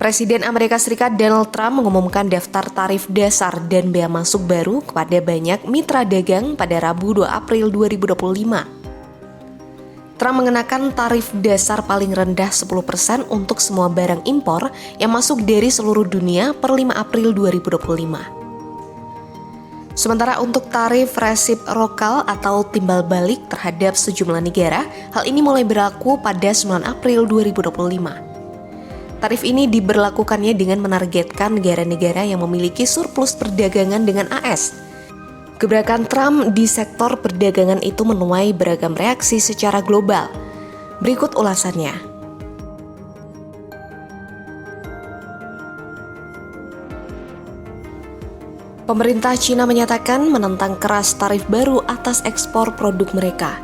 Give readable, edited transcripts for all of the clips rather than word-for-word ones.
Presiden Amerika Serikat Donald Trump mengumumkan daftar tarif dasar dan bea masuk baru kepada banyak mitra dagang pada Rabu 2 April 2025. Trump mengenakan tarif dasar paling rendah 10% untuk semua barang impor yang masuk dari seluruh dunia per 5 April 2025. Sementara untuk tarif resiprokal atau timbal balik terhadap sejumlah negara, hal ini mulai berlaku pada 9 April 2025. Tarif ini diberlakukannya dengan menargetkan negara-negara yang memiliki surplus perdagangan dengan AS. Gebrakan Trump di sektor perdagangan itu menuai beragam reaksi secara global. Berikut ulasannya. Pemerintah Cina menyatakan menentang keras tarif baru atas ekspor produk mereka.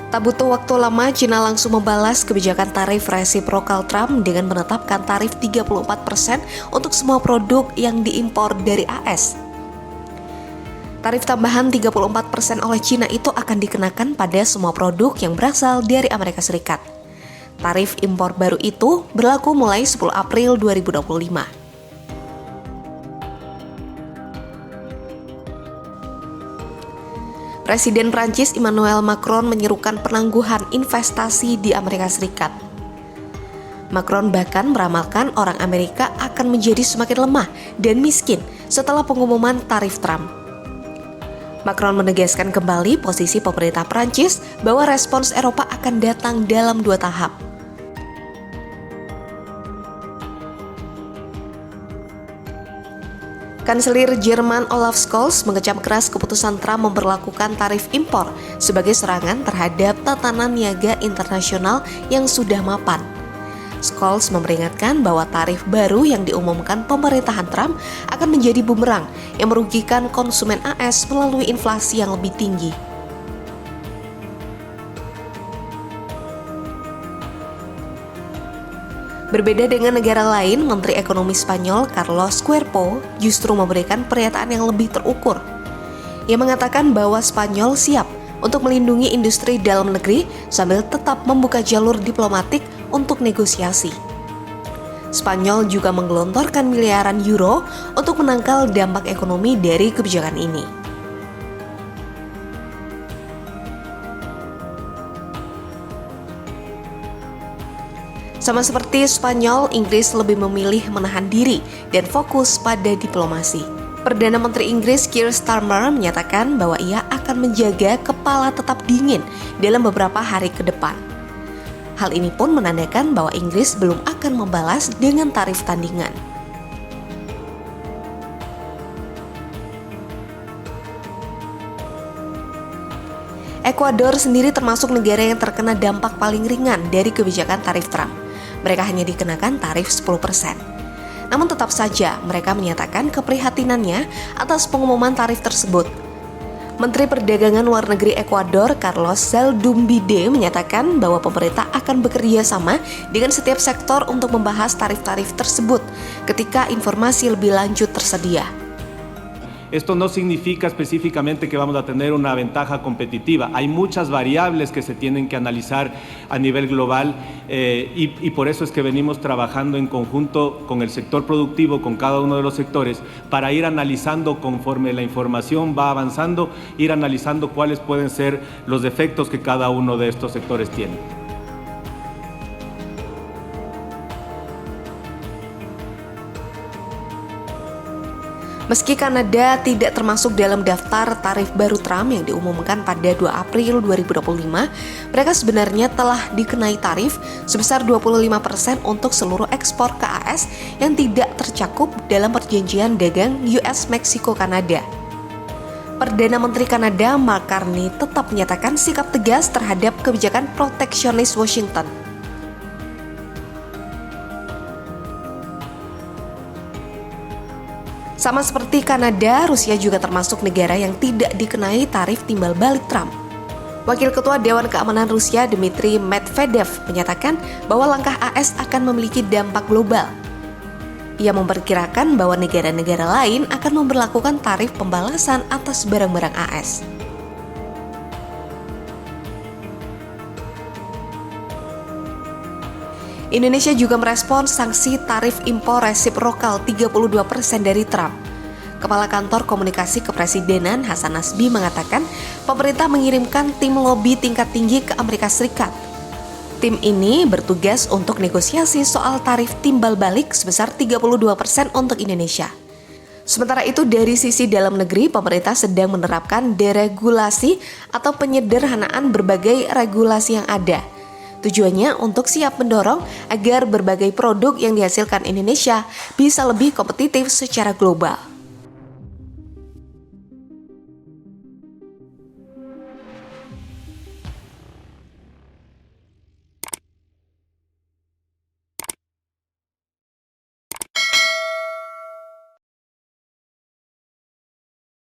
Tak butuh waktu lama, Cina langsung membalas kebijakan tarif resiprokal Trump dengan menetapkan tarif 34% untuk semua produk yang diimpor dari AS. Tarif tambahan 34% oleh Cina itu akan dikenakan pada semua produk yang berasal dari Amerika Serikat. Tarif impor baru itu berlaku mulai 10 April 2025. Presiden Prancis Emmanuel Macron menyerukan penangguhan investasi di Amerika Serikat. Macron bahkan meramalkan orang Amerika akan menjadi semakin lemah dan miskin setelah pengumuman tarif Trump. Macron menegaskan kembali posisi pemerintah Prancis bahwa respons Eropa akan datang dalam 2 tahap. Kanselir Jerman Olaf Scholz mengecam keras keputusan Trump memperlakukan tarif impor sebagai serangan terhadap tatanan niaga internasional yang sudah mapan. Scholz memperingatkan bahwa tarif baru yang diumumkan pemerintahan Trump akan menjadi bumerang yang merugikan konsumen AS melalui inflasi yang lebih tinggi. Berbeda dengan negara lain, Menteri Ekonomi Spanyol Carlos Cuerpo justru memberikan pernyataan yang lebih terukur. Ia mengatakan bahwa Spanyol siap untuk melindungi industri dalam negeri sambil tetap membuka jalur diplomatik untuk negosiasi. Spanyol juga menggelontorkan miliaran euro untuk menangkal dampak ekonomi dari kebijakan ini. Sama seperti Spanyol, Inggris lebih memilih menahan diri dan fokus pada diplomasi. Perdana Menteri Inggris Keir Starmer menyatakan bahwa ia akan menjaga kepala tetap dingin dalam beberapa hari ke depan. Hal ini pun menandakan bahwa Inggris belum akan membalas dengan tarif tandingan. Ekuador sendiri termasuk negara yang terkena dampak paling ringan dari kebijakan tarif Trump. Mereka hanya dikenakan tarif 10%. Namun tetap saja mereka menyatakan keprihatinannya atas pengumuman tarif tersebut. Menteri Perdagangan Luar Negeri Ekuador Carlos Zaldumbide menyatakan bahwa pemerintah akan bekerja sama dengan setiap sektor untuk membahas tarif-tarif tersebut ketika informasi lebih lanjut tersedia. Esto no significa específicamente que vamos a tener una ventaja competitiva. Hay muchas variables que se tienen que analizar a nivel global y por eso es que venimos trabajando en conjunto con el sector productivo, con cada uno de los sectores, para ir analizando conforme la información va avanzando, ir analizando cuáles pueden ser los efectos que cada uno de estos sectores tiene. Meski Kanada tidak termasuk dalam daftar tarif baru Trump yang diumumkan pada 2 April 2025, mereka sebenarnya telah dikenai tarif sebesar 25% untuk seluruh ekspor ke AS yang tidak tercakup dalam perjanjian dagang US-Meksiko-Kanada. Perdana Menteri Kanada Mark Carney tetap menyatakan sikap tegas terhadap kebijakan proteksionis Washington. Sama seperti Kanada, Rusia juga termasuk negara yang tidak dikenai tarif timbal balik Trump. Wakil Ketua Dewan Keamanan Rusia Dmitry Medvedev menyatakan bahwa langkah AS akan memiliki dampak global. Ia memperkirakan bahwa negara-negara lain akan memberlakukan tarif pembalasan atas barang-barang AS. Indonesia juga merespons sanksi tarif impor resiprokal 32% dari Trump. Kepala Kantor Komunikasi Kepresidenan Hasan Nasbi mengatakan pemerintah mengirimkan tim lobi tingkat tinggi ke Amerika Serikat. Tim ini bertugas untuk negosiasi soal tarif timbal balik sebesar 32% untuk Indonesia. Sementara itu dari sisi dalam negeri, pemerintah sedang menerapkan deregulasi atau penyederhanaan berbagai regulasi yang ada. Tujuannya untuk siap mendorong agar berbagai produk yang dihasilkan Indonesia bisa lebih kompetitif secara global.